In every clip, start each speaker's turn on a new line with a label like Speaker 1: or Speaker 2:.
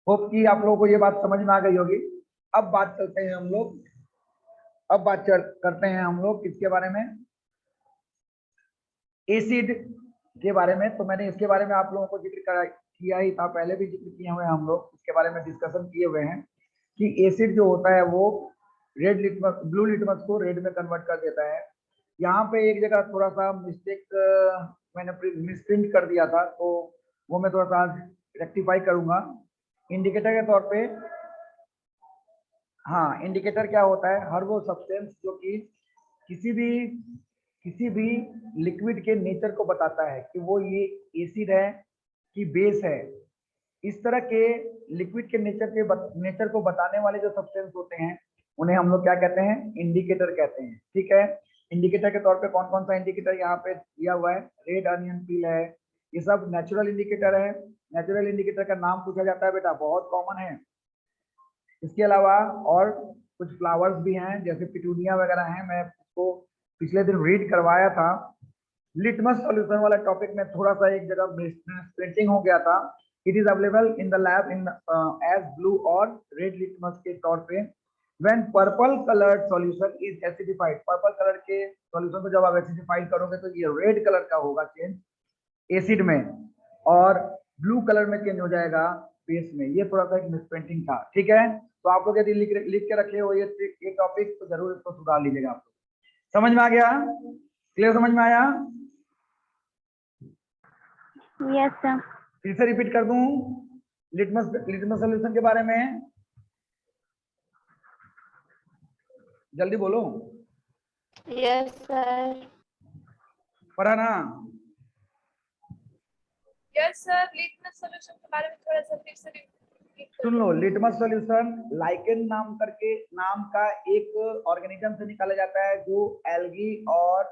Speaker 1: Hope कि आप लोगों को ये बात समझ में आ गई होगी। अब बात करते हैं हम लोग, करते हैं हम लोग किसके बारे में, एसिड के बारे में। तो मैंने इसके बारे में आप लोगों को किया ही था, पहले भी जिक्र किए हुए हैं हम लोग, इसके बारे में डिस्कशन किए हुए हैं कि एसिड जो होता है वो रेड लिटमस ब्लू लिटमस को रेड में कन्वर्ट कर देता है। यहाँ पे एक जगह थोड़ा सा मिस्टेक मैंने मिसप्रिंट कर दिया था, तो वो मैं थोड़ा सा रेक्टिफाई करूंगा। इंडिकेटर के तौर पे, हाँ, इंडिकेटर क्या होता है, हर वो सब्सटेंस जो कि किसी भी किसी भी लिक्विड के नेचर को बताता है कि वो ये एसिड है कि बेस है। इस तरह के लिक्विड के नेचर को बताने वाले जो सब्सटेंस होते हैं उन्हें हम लोग क्या कहते हैं, इंडिकेटर कहते हैं। ठीक है, इंडिकेटर के तौर पे कौन कौन सा इंडिकेटर यहाँ पे दिया हुआ है, रेड अनियन पील है, ये सब नेचुरल इंडिकेटर है। नेचुरल इंडिकेटर का नाम पूछा जाता है बेटा, बहुत कॉमन है। इसके अलावा और कुछ फ्लावर्स भी हैं जैसे पिटूनिया वगैरह हैं, मैं इसको पिछले दिन रीड करवाया था। लिटमस सॉल्यूशन वाला टॉपिक में थोड़ा सा एक जगह प्रिंटिंग हो गया था। It is available in the lab in as blue और रेड लिटमस के तौर पे। When purple coloured solution is acidified, purple colour के सॉल्यूशन को जब आप एसिडिफाइड करोगे तो ये रेड कलर का होगा चेंज एसिड में, और ब्लू कलर में चेंज हो जाएगा बेस में। ये थोड़ा सा एक मिसप्रिंटिंग था। ठीक है, तो आप लोग यदि लिख के रखे हो ये टॉपिक, तो जरूर इसको सुधार लीजिएगा आप लोग। समझ में आ गया, क्लियर, समझ में आया?
Speaker 2: Yes sir.
Speaker 1: फिर से रिपीट कर दूं लिटमस सॉल्यूशन के बारे में, जल्दी बोलो।
Speaker 2: Yes sir.
Speaker 1: पढ़ा ना?
Speaker 3: यस सर, लिटमस सॉल्यूशन के बारे में थोड़ा सा फिर से repeat
Speaker 1: सुन लो, लिटमस सॉल्यूशन लाइकेन नाम का एक ऑर्गेनिज्म से निकाला जाता है, जो एल्गी और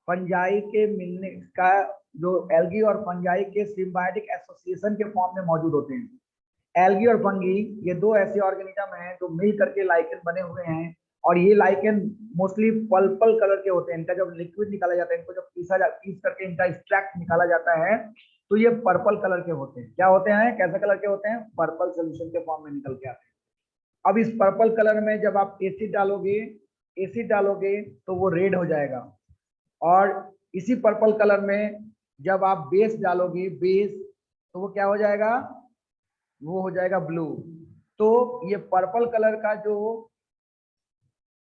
Speaker 1: फंजाई के मिलने का, जो एल्गी और फंजाई के सिम्बायोटिक एसोसिएशन के फॉर्म में मौजूद होते हैं। एल्गी और फंगी ये दो ऐसे ऑर्गेनिज्म हैं जो मिल करके लाइकेन बने हुए हैं, और ये लाइकेन मोस्टली पर्पल कलर के होते हैं। इनका जब लिक्विड निकाला जाता है, इनको जब पीस करके इनका एक्सट्रैक्ट निकाला जाता है, तो ये पर्पल कलर के होते हैं। क्या होते हैं, कैसे कलर के होते हैं, पर्पल सोल्यूशन के फॉर्म में निकल के आते हैं। अब इस पर्पल कलर में जब आप एसिड डालोगे तो वो रेड हो जाएगा, और इसी पर्पल कलर में जब आप बेस डालोगे, तो वो क्या हो जाएगा, वो हो जाएगा ब्लू। तो ये पर्पल कलर का जो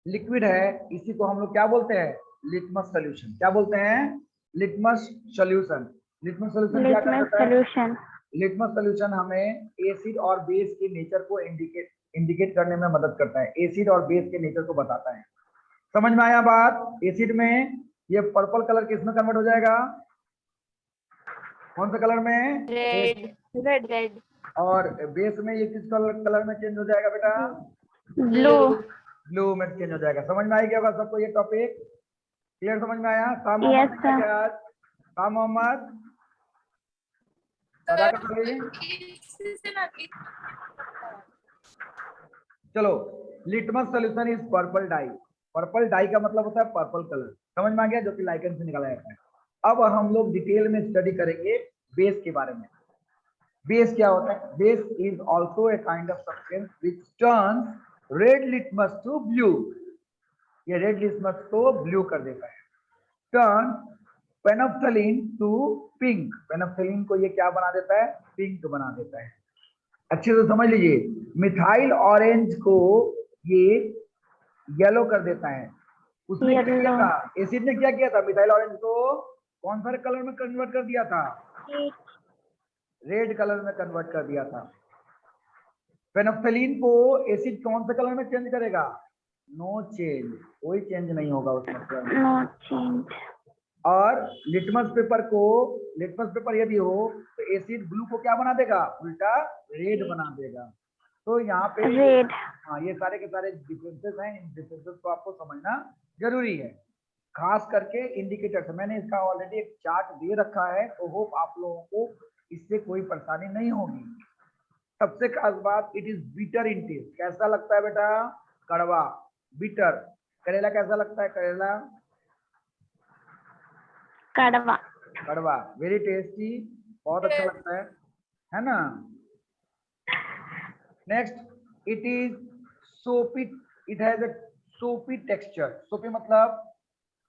Speaker 1: लिक्विड है, इसी को हम लोग क्या बोलते हैं, लिटमस सॉल्यूशन। क्या बोलते हैं, लिटमस सॉल्यूशन। लिटमस सॉल्यूशन क्या करता है, लिटमस सॉल्यूशन हमें एसिड और बेस के नेचर को इंडिकेट करने में मदद करता है, एसिड और बेस के नेचर को बताता है। समझ में आया बात? एसिड में ये पर्पल कलर किसमें कन्वर्ट हो जाएगा, कौन सा कलर में,
Speaker 2: रेड।
Speaker 1: और बेस में ये किस कलर में चेंज हो जाएगा बेटा, ब्लू में चेंज हो जाएगा। समझ में आई क्या बात सबको, ये टॉपिक क्लियर, समझ में आया? शाह मोहम्मद ने क्या किया आज, शाह मोहम्मद चलो, litmus solution is purple dye. Purple dye का मतलब होता है पर्पल कलर, समझ में आ गया, जो कि लाइकेन से निकाला जाता है। अब हम लोग डिटेल में स्टडी करेंगे बेस के बारे में। बेस क्या होता है, base is also a kind of substance which turns red litmus to blue. ये रेड लिटमस को ब्लू कर देता है। Turn phenolphthalein to pink, phenolphthalein को ये क्या बना देता है, पिंक बना देता है। अच्छे से समझ लीजिए, मिथाइल ऑरेंज को ये येलो कर देता है। उसने क्या किया था, एसिड ने क्या किया था, मिथाइल ऑरेंज को कौन सा कलर में कन्वर्ट कर दिया था, रेड कलर में कन्वर्ट कर दिया था। पेनोफ्थलीन को एसिड कौन से कलर में चेंज करेगा, नो चेंज, कोई चेंज नहीं होगा उसमें, नो चेंज। और लिटमस पेपर यदि हो तो एसिड ब्लू को क्या बना देगा, उल्टा रेड बना देगा। तो यहाँ पे रेड, हाँ, ये सारे के सारे डिफरेंसेस हैं, इन डिफरेंसेस को आपको समझना जरूरी है, खास करके इंडिकेटर से। मैंने इसका ऑलरेडी एक चार्ट दे रखा है, तो होप आप लोगों को इससे कोई परेशानी नहीं होगी। सबसे खास बात, it is bitter in taste. कैसा लगता है बेटा, कड़वा, बिटर। करेला कैसा लगता है, करेला कड़वा, वेरी टेस्टी, बहुत अच्छा लगता है ना। नेक्स्ट, इट इज सोपी, इट हैज अ सोपी टेक्सचर। सोपी मतलब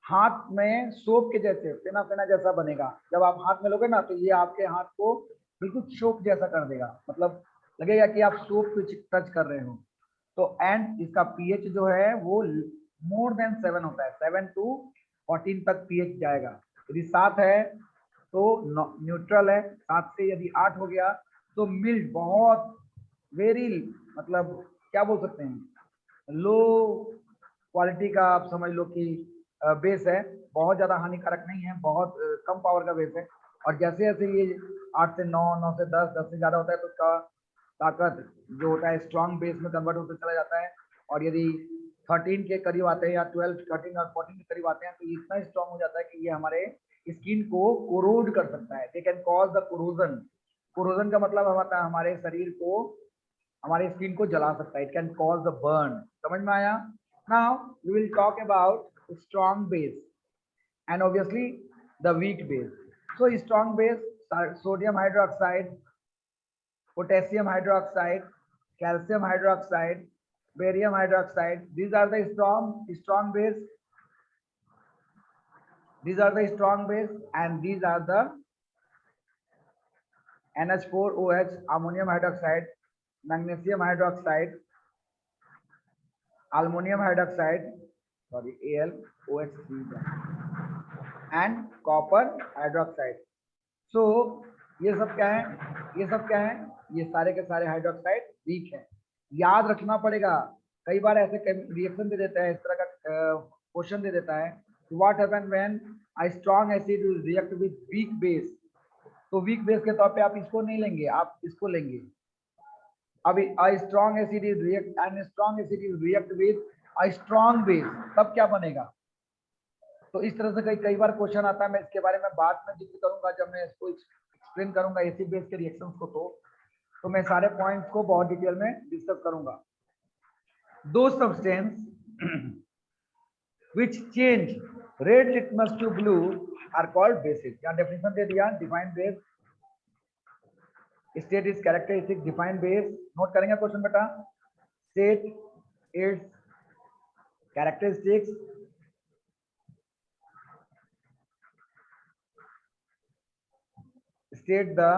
Speaker 1: हाथ में सोप के जैसे, फेना फेना जैसा बनेगा। जब आप हाथ में लोगे ना तो ये आपके हाथ को बिल्कुल सोप जैसा कर देगा, मतलब लगेगा कि आप सोप को टच कर रहे हो। तो एंड इसका पीएच जो है वो मोर देन 7 होता है, 7 to 14 तक पीएच जाएगा। यदि 7 है तो न्यूट्रल है, 7 से यदि 8 हो गया तो मिल्ड, बहुत वेरी, मतलब क्या बोल सकते हैं, लो क्वालिटी का आप समझ लो कि बेस है, बहुत ज्यादा हानिकारक नहीं है, बहुत कम पावर का बेस है। और जैसे जैसे ये 8 से 9, 9 से 10, 10 से ज्यादा होता है तो उसका ताकत जो होता है स्ट्रॉन्ग बेस में कन्वर्ट होते चला जाता है। और यदि 13 के करीब आते हैं या 12, 13 और 14 के करीब आते हैं तो ये इतना स्ट्रॉन्ग हो जाता है कि ये हमारे स्किन को कोरोड कर सकता है। They can cause the corrosion. Corrosion का मतलब होता है हमारे शरीर को, हमारे स्किन को जला सकता है। It can cause the burn. समझ में आया? Now we will talk about strong base and obviously the weak base. So strong base, sodium hydroxide, potassium hydroxide, calcium hydroxide, barium hydroxide, these are the strong base. These are the strong base and these are the NH4OH, ammonium hydroxide, magnesium hydroxide, aluminum hydroxide, sorry, AlOH3 and copper hydroxide. So ये सब क्या है, ये सब क्या है, ये सारे के सारे हाइड्रोक्साइड वीक है। याद रखना पड़ेगा, कई बार ऐसे रिएक्शन दे देता है, इस तरह का क्वेश्चन दे देता है, what happen when a strong acid will react with weak base. तो वीक बेस के तौर पे आप इसको नहीं लेंगे, आप इसको लेंगे। अभी a strong acid is react and strong acid is react with a strong base, तब क्या बनेगा। तो इस तरह से कई बार क्वेश्चन आता है। मैं इसके बारे में बाद में जिक्र करूंगा जब मैं इसको एक्सप्लेन करूंगा एसिड बेस के रिएक्शंस को। तो मैं सारे पॉइंट्स को बहुत डिटेल में डिस्कस करूंगा। दो substance which change red litmus to blue are called bases। यहाँ डेफिनेशन दे दिया, define base, state is characteristic, define base. Note करेंगे क्वेश्चन बेटा, state it's characteristics, state the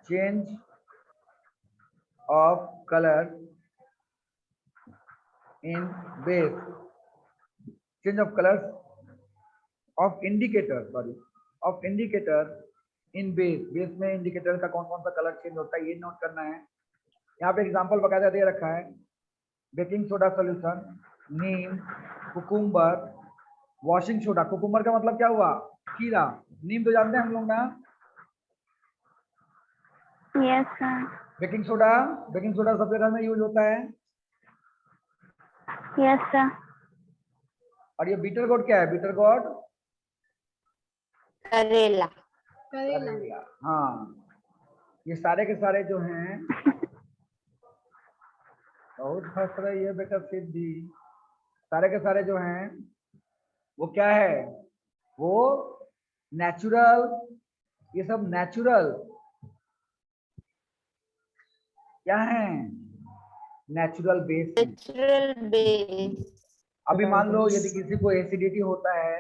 Speaker 1: change of color in base, change of colors of indicator, sorry, of indicator in base। Base में indicator का कौन कौन सा colour change होता है ये नोट करना है। यहाँ पे एग्जांपल बकायदा दे रखा है, बेकिंग सोडा सॉल्यूशन, नीम, कुकुम्बर, वॉशिंग सोडा। कुकुम्बर का मतलब क्या हुआ, खीरा। नीम तो जानते हैं हम लोग ना।
Speaker 2: Yes, sir.
Speaker 1: बेकिंग सोडा सब जगह में यूज होता है।
Speaker 2: Yes, sir.
Speaker 1: और ये बीटर गोड क्या है, बीटर गोड
Speaker 2: करेला।
Speaker 1: करेला। हाँ, ये सारे के सारे जो हैं बहुत फंस रही है बेटा सिद्धि। सारे के सारे जो हैं वो क्या है, वो नेचुरल, ये सब नेचुरल क्या है, नेचुरल बेस है।
Speaker 2: Natural base.
Speaker 1: अभी मान लो यदि किसी को एसिडिटी होता है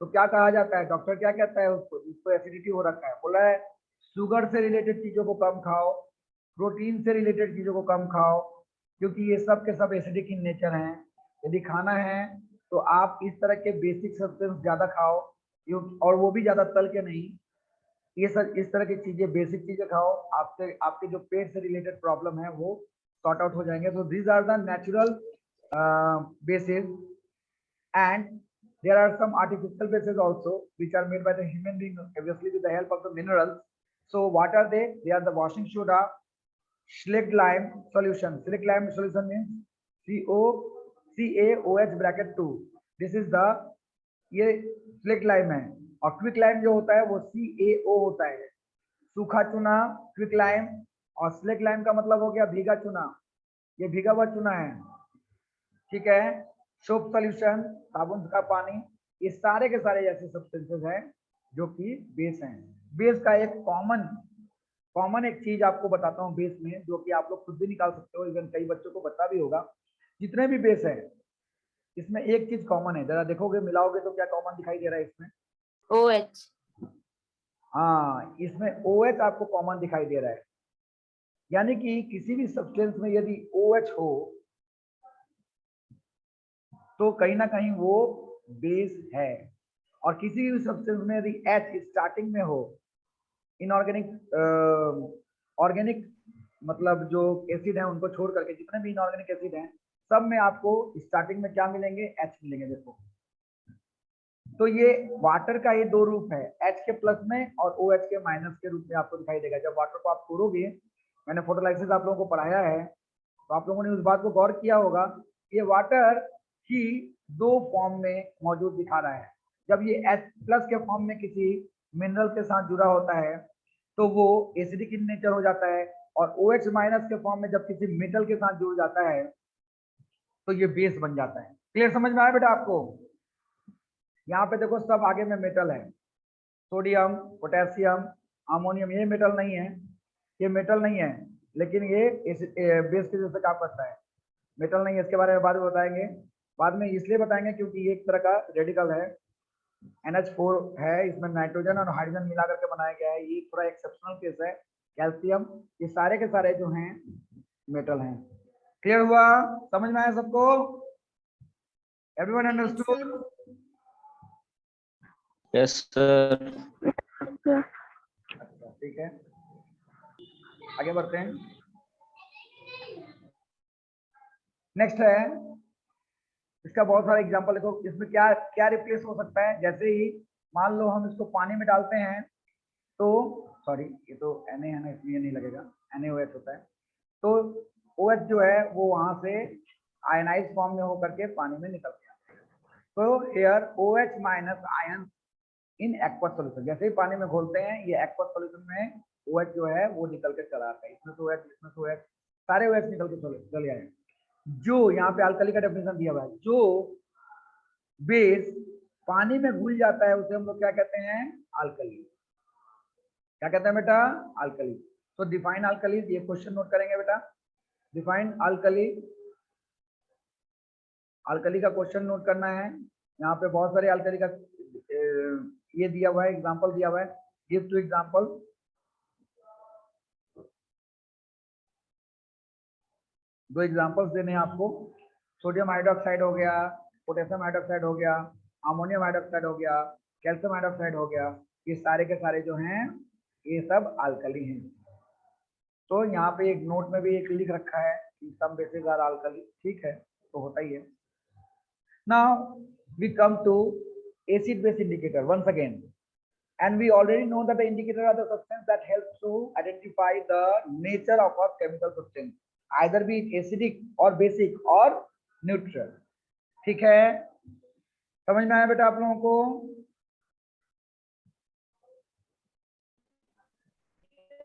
Speaker 1: तो क्या कहा जाता है, डॉक्टर क्या कहता है उसको, जिसको एसिडिटी हो रखा है, बोला है शुगर से रिलेटेड चीजों को कम खाओ, प्रोटीन से रिलेटेड चीजों को कम खाओ, क्योंकि ये सब के सब एसिडिक इन नेचर हैं। यदि खाना है तो आप इस तरह के बेसिक सब्सटेंस ज्यादा खाओ, और वो भी ज्यादा तल के नहीं। ये सब इस तरह की चीजें, बेसिक चीजें खाओ, आपसे आपके जो पेट से रिलेटेड प्रॉब्लम है वो सॉर्ट आउट हो जाएंगे। तो these are the natural bases, and there are some artificial bases also which are made by the human being, obviously with the help of the minerals. So what are they? They are the washing soda, slaked lime solution. Slaked lime solution means CaOH bracket 2, this is the, ये slaked lime है। और quick lime जो होता है वो CaO होता है, सूखा चूना क्विक लाइम। और स्लेक्ट लाइम का मतलब हो गया भीगा चूना, ये भीगा हुआ चूना है, ठीक है। सोप सॉल्यूशन, साबुन का पानी, ये सारे के सारे ऐसे सब्सटेंसेस हैं जो कि बेस हैं। बेस का एक कॉमन कॉमन एक चीज आपको बताता हूँ बेस में, जो कि आप लोग खुद भी निकाल सकते हो, इवन कई बच्चों को पता भी होगा। जितने भी बेस है इसमें एक चीज कॉमन है, जरा देखोगे मिलाओगे तो क्या कॉमन दिखाई दे रहा है इसमें?
Speaker 2: OH।
Speaker 1: हाँ, इसमें OH आपको कॉमन दिखाई दे रहा है। यानी कि किसी भी सब्सटेंस में यदि OH हो तो कहीं ना कहीं वो बेस है, और किसी भी सब्सटेंस में यदि H स्टार्टिंग में हो, इनऑर्गेनिक ऑर्गेनिक मतलब जो एसिड है उनको छोड़ करके जितने भी इनऑर्गेनिक एसिड हैं सब में आपको स्टार्टिंग में क्या मिलेंगे? H मिलेंगे। देखो तो ये वाटर का ये दो रूप है, H के प्लस में और OH के माइनस के रूप में आपको दिखाई देगा। जब वाटर को आप तोड़ोगे, मैंने फोटोलाइसिस आप लोगों को पढ़ाया है, तो आप लोगों ने उस बात को गौर किया होगा, ये वाटर ही दो फॉर्म में मौजूद दिखा रहा है। जब ये H प्लस के फॉर्म में किसी मिनरल के साथ जुड़ा होता है तो वो एसिडिक इन नेचर हो जाता है, और OH माइनस के फॉर्म में जब किसी मेटल के साथ जुड़ जाता है तो ये बेस बन जाता है। क्लियर समझ में आया बेटा आपको? यहाँ पे देखो सब आगे में मेटल है, सोडियम, पोटेशियम, अमोनियम, ये मेटल नहीं है, ये मेटल नहीं है, लेकिन ये बेस के जैसे काम करता है। मेटल नहीं है, इसके बारे में बाद में बताएंगे। बाद में इसलिए बताएंगे क्योंकि ये एक तरह का रेडिकल है, NH4 है, इसमें नाइट्रोजन और हाइड्रोजन मिला करके बनाया गया है। ये थोड़ा एक्सेप्शनल केस है। कैल्शियम, ये सारे के सारे जो हैं मेटल हैं। क्लियर हुआ? समझ में आया सबको? Everyone understood?
Speaker 4: Yes sir.
Speaker 1: अच्छा ठीक है, आगे बढ़ते हैं। नेक्स्ट है, इसका बहुत सारे एग्जांपल देखो। इसमें क्या क्या रिप्लेस हो सकता है? जैसे ही मान लो हम इसको पानी में डालते हैं तो, सॉरी ये तो Na है ना, इसलिए नहीं लगेगा, NaOH होता है। तो OH जो है वो वहां से आयनाइज फॉर्म में होकर के पानी में निकल गया। तो here OH minus ion in aqueous solution, जैसे ही पानी में घोलते हैं ये एक्वस सोल्यूशन में OH जो है वो निकल के चला आता है। इसमें तो OH, इसमें तो OH, सारे OH निकल के चले आए। जो यहाँ पे अल्कली का डेफिनेशन दिया हुआ है, जो बेस पानी में घुल जाता है उसे हम लोग क्या कहते हैं? अल्कली। क्या कहते हैं बेटा? अल्कली। तो डिफाइन अल्कली, ये क्वेश्चन नोट करेंगे बेटा। डिफाइन अल्कली, अल्कली का क्वेश्चन नोट करना है। यहाँ पे बहुत सारे अल्कली का ये दिया हुआ है, एग्जांपल दिया हुआ है। Give two example. दो एग्जांपल्स देने हैं आपको। सोडियम हाइड्रोक्साइड हो गया, पोटेशियम हाइड्रोक्साइड हो गया, अमोनियम हाइड्रोक्साइड हो गया, कैल्शियम हाइड्रोक्साइड हो गया। ये सारे के सारे जो हैं ये सब अल्कली हैं। तो यहाँ पे एक नोट में भी एक लिख रखा है कि सम बेसिस आर अल्कली, ठीक है, तो होता ही है। Now we come to acid base indicator once again, and we already know that the indicator are the substance that helps to identify the nature of a chemical substance, either be it acidic or basic or neutral। ठीक है, समझ में आया बेटा आप लोगों को?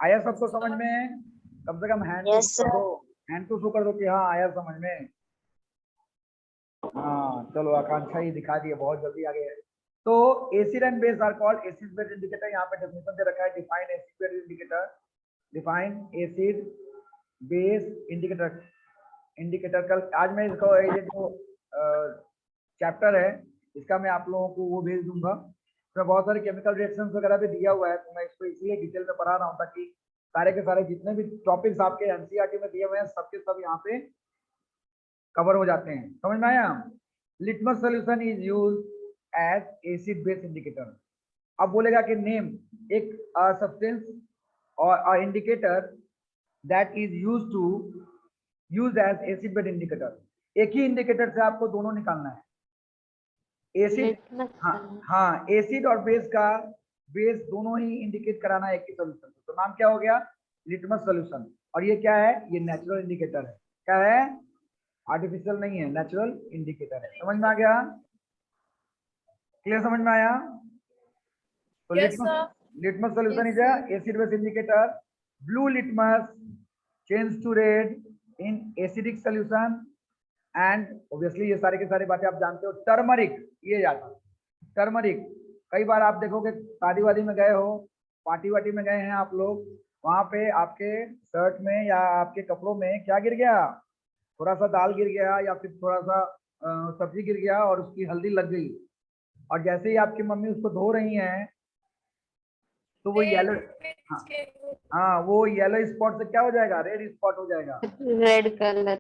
Speaker 1: आया सबको समझ में? कम से कम हैंड
Speaker 2: Yes,
Speaker 1: टू दो, हैंड टू शो कर दो कि हाँ आया समझ में। हाँ चलो, आकांक्षा ही दिखा दिए, बहुत जल्दी आ गए। तो acid and base are called acid base indicator. यहाँ पे डेफिनेशन दे रखा है, define acid base indicator, define acid base indicator. Indicator कल आज मैं इसको ये जो चैप्टर है इसका मैं आप लोगों को वो भेज दूंगा। इसमें बहुत सारे केमिकल रिएक्शंस वगैरह भी दिया हुआ है, तो मैं इसको इसलिए डिटेल में पढ़ा रहा हूँ ताकि सारे के सारे जितने भी टॉपिक्स आपके एनसीईआरटी में दिए हुए हैं सबके सब यहाँ पे कवर हो जाते हैं। समझ में आया? Litmus solution is used as acid base indicator. अब बोलेगा कि नेम एक सब्सटेंस और indicator that is used as acid base indicator. एक ही इंडिकेटर से आपको दोनों निकालना है। एसिड, हाँ एसिड और बेस का, बेस दोनों ही इंडिकेट कराना है एक ही सॉल्यूशन। तो नाम क्या हो गया? Litmus solution. और ये क्या है? ये नेचुरल इंडिकेटर है। क्या है? आर्टिफिशियल नहीं है, नेचुरल इंडिकेटर है। समझ में आ गया? क्लियर? समझ में आया? तो litmus solution is a acid base indicator. Blue litmus change to red in acidic solution, and obviously ये सारे के सारे बातें आप जानते हो। टर्मरिक, ये याद, टर्मरिक कई बार आप देखोगे शादी वादी में गए हो, पार्टी वार्टी में गए हैं आप लोग, वहां पे आपके शर्ट में या आपके कपड़ों में क्या गिर गया, थोड़ा सा दाल गिर गया या फिर थोड़ा सा सब्जी गिर गया और उसकी हल्दी लग गई, और जैसे ही आपकी मम्मी उसको धो रही हैं तो वो येलो, हाँ हाँ, वो येलो स्पॉट से क्या हो जाएगा, रेड स्पॉट हो जाएगा।
Speaker 2: Red colour.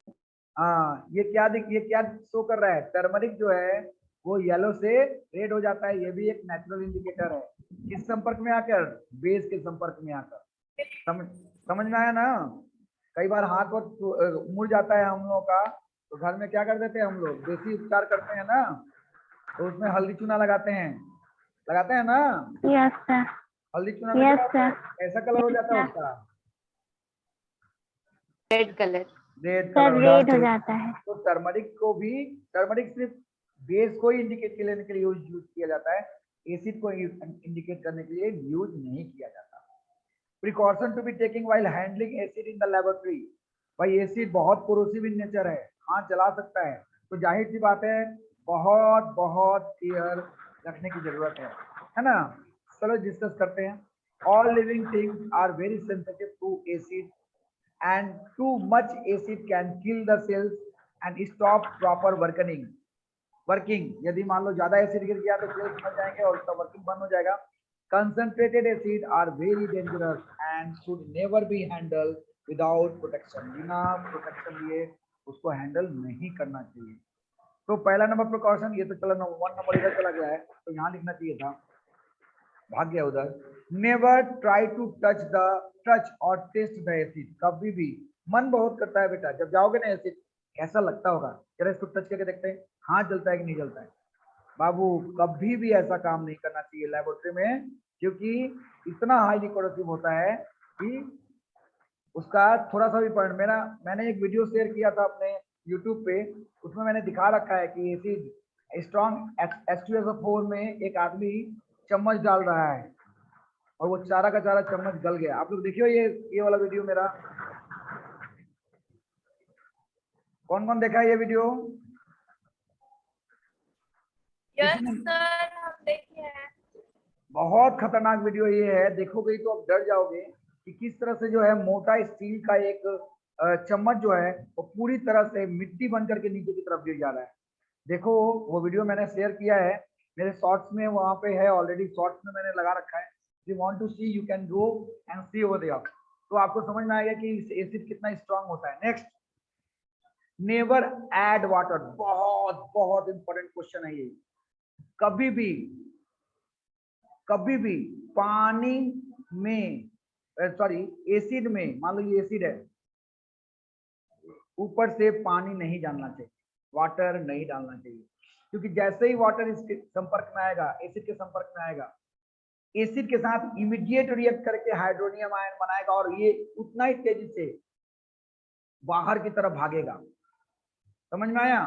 Speaker 1: हाँ, ये क्या शो कर रहा है, टर्मरिक जो है वो येलो से रेड हो जाता है, ये भी एक नेचुरल इंडिकेटर है। किस संपर्क में आकर, बेस के संपर्क में आकर। समझ समझ में आया ना। कई बार हाथ और मुड़ जाता है हम लोगों का, तो घर में क्या कर देते हैं हम लोग, देसी उपचार करते हैं ना, तो उसमें हल्दी चूना लगाते हैं ना।
Speaker 2: Yes sir.
Speaker 1: हल्दी चूना में
Speaker 2: यस
Speaker 1: क्या होता है,
Speaker 2: सर।
Speaker 1: ऐसा कलर हो जाता है उसका,
Speaker 2: red colour.
Speaker 1: Red
Speaker 2: sir
Speaker 1: colour हो
Speaker 2: रेड
Speaker 1: जाता
Speaker 2: हो
Speaker 1: है।
Speaker 2: जाता है।
Speaker 1: तो टर्मरिक सिर्फ बेस को इंडिकेट लेने के लिए यूज किया जाता है, एसिड को इंडिकेट करने के लिए यूज नहीं किया जाता। Precaution to be taking while handling acid in the laboratory. भाई एसिड बहुत कोरोसिव इन नेचर है, हाथ जला सकता है, तो जाहिर सी बात है बहुत बहुत केयर रखने की जरूरत है ना। चलो डिस्कस करते हैं। All living things are very sensitive to acid and too much acid can kill the cells and stop proper working। यदि मान लो ज्यादा एसिड गिर गया तो सेल्स मर जाएंगे और उसका वर्किंग बंद हो जाएगा। Concentrated acid are very dangerous and should never be handle without protection. बिना प्रोटेक्शन लिए उसको हैंडल नहीं करना चाहिए। तो पहला नंबर प्रिकॉशन, ये तो चलो 1 नंबर इधर चला गया है तो यहाँ लिखना चाहिए था, भाग गया उधर। नेवर ट्राई टू टच और टेस्ट द एसिड। कभी भी, मन बहुत करता है बेटा, जब जाओगे ना एसिड कैसा लगता होगा, जरा इसको टच करके देखते हैं, हाथ जलता है कि नहीं जलता है। बाबू कभी भी ऐसा काम नहीं करना चाहिए लेबोरेटरी में, क्योंकि इतना हाईली कोरोसिव होता है कि उसका थोड़ा सा भी पॉइंट, मैंने एक वीडियो शेयर किया था अपने यूट्यूब पे, उसमें मैंने दिखा रखा है कि एसिड स्ट्रॉन्ग H2SO4 में एक आदमी चम्मच डाल रहा है और वो चारा का चारा चम्मच गल गया। आप लोग देखियो ये वाला वीडियो मेरा, कौन कौन देखा है ये वीडियो?
Speaker 3: यस सर, हम देखे हैं।
Speaker 1: बहुत खतरनाक वीडियो ये है, देखोगे तो आप डर जाओगे कि किस तरह से जो है मोटा स्टील का एक चम्मच जो है वो पूरी तरह से मिट्टी बन करके नीचे की तरफ गिर जा रहा है। देखो वो वीडियो मैंने शेयर किया है मेरे शॉर्ट्स में, वहां पे है ऑलरेडी, शॉर्ट्स में मैंने लगा रखा है। You want to see, you can go and see over there, तो आपको समझ में आएगा कि एसिड कितना स्ट्रांग होता है। Next, never add water. बहुत बहुत इंपॉर्टेंट क्वेश्चन है ये। कभी भी पानी में, सॉरी एसिड में, मान लो ये एसिड है, ऊपर से पानी नहीं डालना चाहिए, वाटर नहीं डालना चाहिए, क्योंकि जैसे ही वाटर इसके संपर्क में आएगा, एसिड के संपर्क में आएगा, एसिड के साथ इमीडिएट रिएक्ट करके हाइड्रोनियम आयन बनाएगा और ये उतना ही तेजी से बाहर की तरफ भागेगा। समझ में आया?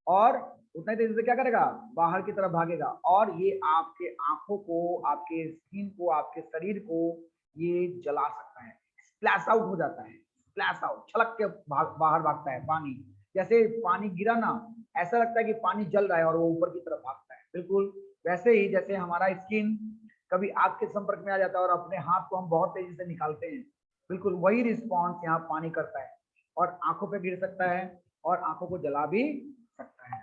Speaker 1: और उतना ही तेजी से क्या करेगा, बाहर की तरफ भागेगा, और ये आपके आंखों को, आपके स्किन को, आपके शरीर को ये जला सकता है। स्प्लैश आउट हो जाता है, स्प्लैश आउट, छलक के बाहर भागता है पानी। जैसे पानी गिरा ना, ऐसा लगता है कि पानी जल रहा है और वो ऊपर की तरफ भागता है। बिल्कुल वैसे ही जैसे हमारा स्किन कभी आग के संपर्क में आ जाता है और अपने हाथ को हम बहुत तेजी से निकालते हैं, बिल्कुल वही रिस्पॉन्स यहाँ पानी करता है, और आंखों पे गिर सकता है और आंखों को जला भी सकता है।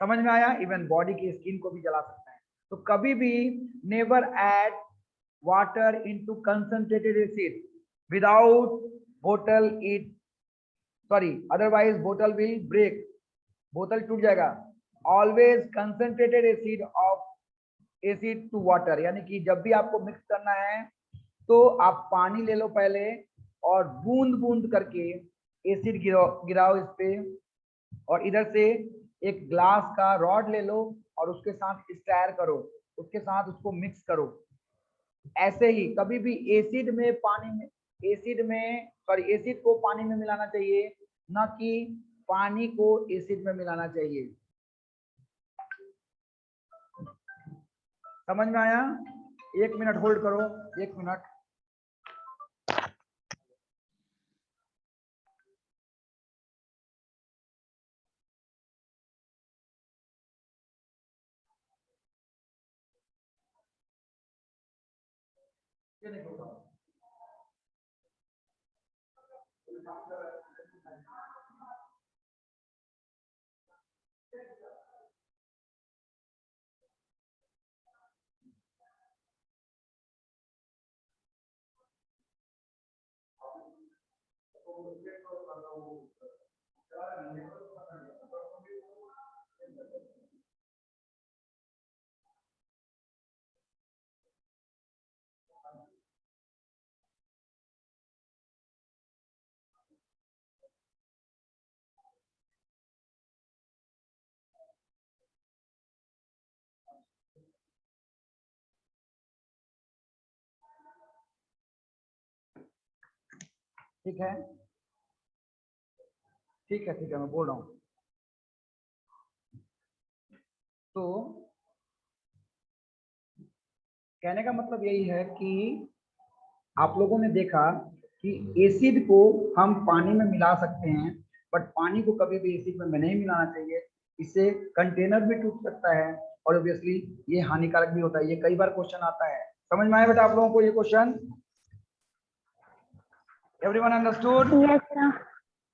Speaker 1: समझ में आया? इवन बॉडी की स्किन को भी जला सकता है। तो कभी भी never add water into concentrated acid without बोतल इट, सॉरी अदरवाइज बोतल विल ब्रेक, बोतल टूट जाएगा। Always concentrated acid to water, यानी कि जब भी आपको मिक्स करना है तो आप पानी ले लो पहले और बूंद बूंद करके एसिड गिराओ इस पे, और इधर से एक ग्लास का रॉड ले लो और उसके साथ स्टायर करो, उसके साथ उसको मिक्स करो। ऐसे ही कभी भी एसिड को पानी में मिलाना चाहिए, ना कि पानी को एसिड में मिलाना चाहिए। समझ में आया? 1 मिनट होल्ड करो, 1 मिनट। ये देखो ठीक है, ठीक है, ठीक है, मैं बोल रहा हूँ। तो कहने का मतलब यही है कि आप लोगों ने देखा कि एसिड को हम पानी में मिला सकते हैं, बट पानी को कभी भी एसिड में नहीं मिलाना चाहिए। इससे कंटेनर भी टूट सकता है और ऑब्वियसली ये हानिकारक भी होता है। ये कई बार क्वेश्चन आता है। समझ में आया बेटा आप लोगों को ये question? Everyone understood?
Speaker 2: Yes sir.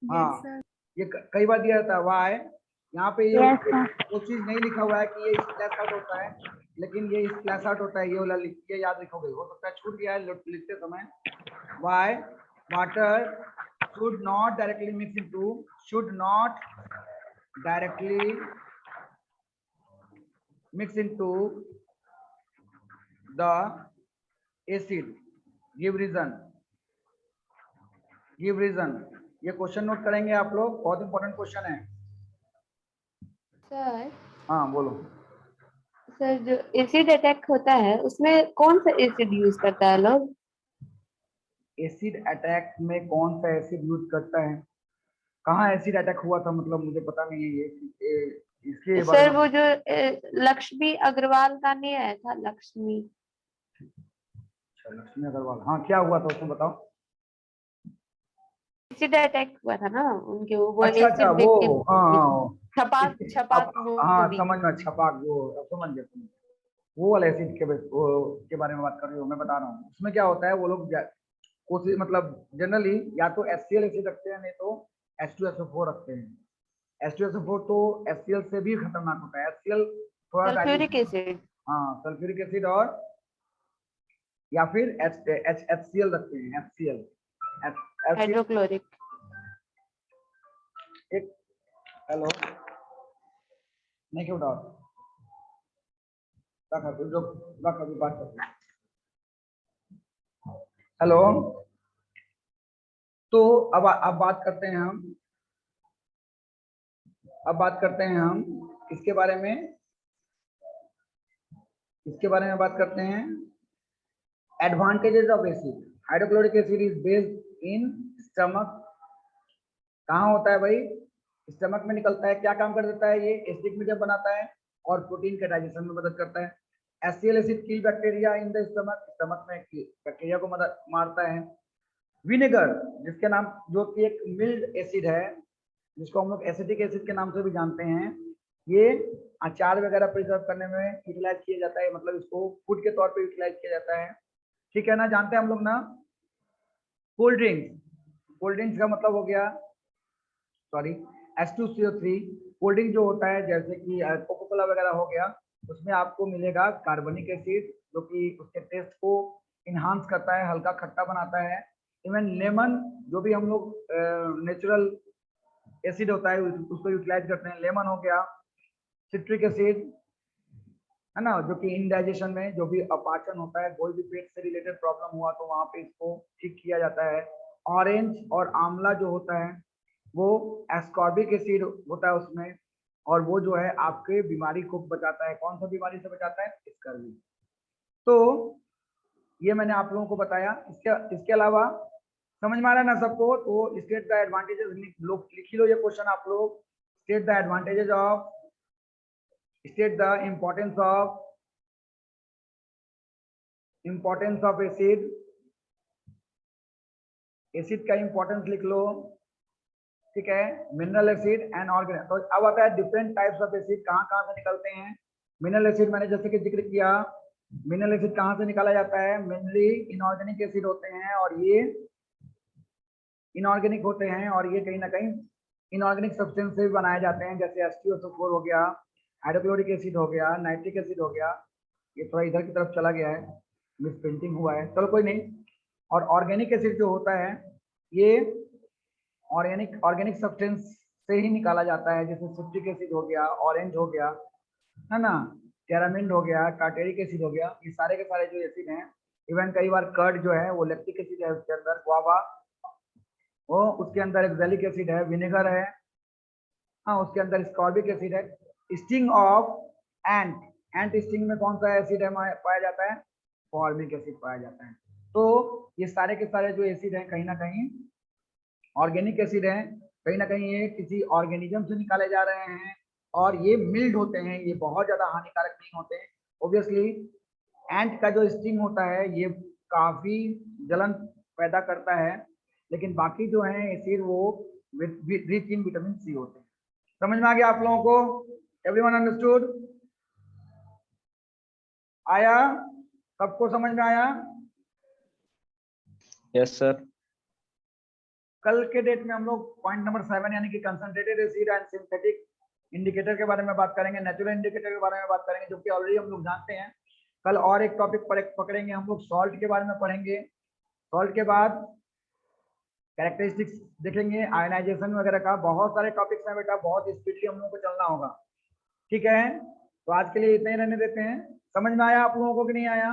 Speaker 1: हाँ, ये कई बार दिया जाता है। वाई यहाँ पे ये
Speaker 2: यस सर।
Speaker 1: वो चीज नहीं लिखा हुआ है कि ये स्प्लैश आउट होता है, लेकिन ये स्प्लैश आउट होता है। ये वाला ये याद रखोगे, हो सकता है छूट गया है लिखते समय। Y water should not directly mix into the acid. Give reason. ये क्वेश्चन नोट करेंगे आप लोग, बहुत इंपॉर्टेंट क्वेश्चन है।
Speaker 2: सर
Speaker 1: हाँ बोलो।
Speaker 2: सर, जो एसिड अटैक होता है उसमें कौन सा एसिड यूज करता है लोग?
Speaker 1: एसिड अटैक में कौन सा एसिड यूज करता है? कहाँ एसिड अटैक हुआ था, मतलब मुझे पता नहीं है इसके बारे
Speaker 2: सर
Speaker 1: में।
Speaker 2: वो जो लक्ष्मी अग्रवाल का नहीं आया था, लक्ष्मी
Speaker 1: अग्रवाल, हाँ क्या हुआ था उसमें बताओ।
Speaker 2: एसिड अटैक हुआ था ना उनके, वो
Speaker 1: अच्छा,
Speaker 2: एसिड देख के
Speaker 1: वो हाँ
Speaker 2: छपाक छपाक
Speaker 1: अब
Speaker 2: वो
Speaker 1: हाँ
Speaker 2: भी।
Speaker 1: समझ में, छपाक, वो अब समझ गया तुम। वो वाला एसिड के बारे में बात कर रही हो, मैं बता रहा हूँ। उसमें क्या होता है, वो लोग कोशिश मतलब जनरली या तो HCl एसिड रखते हैं, नहीं तो H2SO4 रखते हैं। H2SO4 तो HCl से भी खतरनाक होता है। HCl थोड़ा
Speaker 2: सल्फ्यूरिक एसिड।
Speaker 1: हाँ सल्फ्यूरिक एसिड, और या फिर HCl रखते हैं। HCl
Speaker 2: hydrochloric.
Speaker 1: एक हेलो नहीं क्यों उठाओ, रखा भी बात करते हैं। हेलो, तो अब बात करते हैं हम, इसके बारे में, बात करते हैं advantages of acid. Hydrochloric acid is based in stomach. कहाँ होता है भाई? स्टमक में निकलता है। क्या काम कर देता है ये? एसिडिक मीडियम बनाता है और प्रोटीन के डाइजेशन में मदद करता है। HCl acid kill bacteria in the stomach में बैक्टीरिया को मदद मारता है। विनेगर, जिसके नाम, जो कि एक मिल्ड एसिड है, जिसको हम लोग एसिटिक एसिड के नाम से भी जानते हैं, ये अचार वगैरह प्रिजर्व करने में यूटिलाइज किया जाता है, मतलब इसको फूड के तौर पे यूटिलाइज किया जाता है। ठीक है ना, जानते हैं हम लोग ना। कोल्ड ड्रिंक्स का मतलब हो गया, सॉरी, H2CO3। कोल्ड ड्रिंक जो होता है, जैसे कि कोका कोला वगैरह हो गया, उसमें आपको मिलेगा कार्बनिक एसिड, जो कि उसके टेस्ट को इन्हांस करता है, हल्का खट्टा बनाता है। इवन लेमन, जो भी हम लोग नेचुरल एसिड होता है उसको यूटिलाइज करते हैं। लेमन हो गया। सिट्रिक एसिड है ना, जो कि इनडाइजेशन में जो भी अपाचन होता है, कोई भी पेट से रिलेटेड प्रॉब्लम हुआ तो वहां पे इसको ठीक किया जाता है। ऑरेंज और आंवला जो होता है वो एस्कॉर्बिक एसिड होता है उसमें, और वो जो है आपके बीमारी को बचाता है। कौन सा बीमारी से बचाता है? स्कर्वी। तो ये मैंने आप लोगों को बताया। इसके अलावा समझ में आ रहा है ना सबको? तो स्टेट द एडवांटेजेस, लोग लिख लो ये क्वेश्चन आप लोग। State the advantages of, state the importance of acid. Acid का इंपॉर्टेंस लिख लो, ठीक है। Mineral acid and organic. तो अब आता है डिफरेंट टाइप्स ऑफ एसिड, कहाँ कहाँ से निकलते हैं। मिनरल एसिड मैंने जैसे कि जिक्र किया, मिनरल एसिड कहाँ से निकाला जाता है? मेनली इनऑर्गेनिक एसिड होते हैं, और ये इनऑर्गेनिक होते हैं और ये कहीं ना कहीं इनऑर्गेनिक सब्सटेंस से भी बनाए जाते हैं, जैसे H2SO4 हो गया, हाइड्रोक्लोरिक एसिड हो गया, नाइट्रिक एसिड हो गया। ये थोड़ा इधर की तरफ चला गया है, मिस प्रिंटिंग हुआ है, चलो कोई नहीं। और ऑर्गेनिक एसिड जो होता है ये ऑर्गेनिक सब्सटेंस से ही निकाला जाता है, जैसे सिट्रिक एसिड हो गया, ऑरेंज हो गया, है ना, टेरामिन हो गया, टार्टेरिक एसिड हो गया, ये सारे के सारे जो एसिड हैं। इवन कई बार कर्ड जो है वो लैक्टिक एसिड है उसके अंदर, गुआवा वो उसके अंदर एक्जेलिक एसिड है, विनेगर है, हाँ उसके अंदर स्कॉर्बिक एसिड है। स्टिंग ऑफ एंट स्टिंग में कौन सा एसिड है पाया जाता है? फॉर्मिक एसिड पाया जाता है। तो ये सारे के सारे जो एसिड हैं कहीं ना कहीं ऑर्गेनिक एसिड हैं, कहीं ना कहीं ये किसी ऑर्गेनिज्म से निकाले जा रहे हैं और ये मिल्ड होते हैं, ये बहुत ज्यादा हानिकारक नहीं होते हैं। ऑब्वियसली एंट का जो स्टिंग होता है ये काफी जलन पैदा करता है, लेकिन बाकी जो है एसिड वो रिच इन विटामिन सी होते हैं। समझ में आ गया आप लोगों को? Everyone understood? आया? सबको समझ में आया?
Speaker 4: Yes sir.
Speaker 1: कल के डेट में हम लोग पॉइंट नंबर 7 यानी कि concentrated acid and synthetic indicator के बारे में बात करेंगे, नेचुरल इंडिकेटर के बारे में बात करेंगे, जो कि ऑलरेडी हम लोग जानते हैं। कल और एक टॉपिक पकड़ेंगे हम लोग, सॉल्ट के बारे में पढ़ेंगे। सॉल्ट के बाद कैरेक्टरिस्टिक्स देखेंगे, आयनाइजेशन वगैरह का, बहुत सारे टॉपिक्स हैं बेटा, बहुत स्पीडली हम लोग को चलना होगा, ठीक है? तो आज के लिए इतना ही रहने देते हैं। समझ में आया आप लोगों को कि नहीं आया?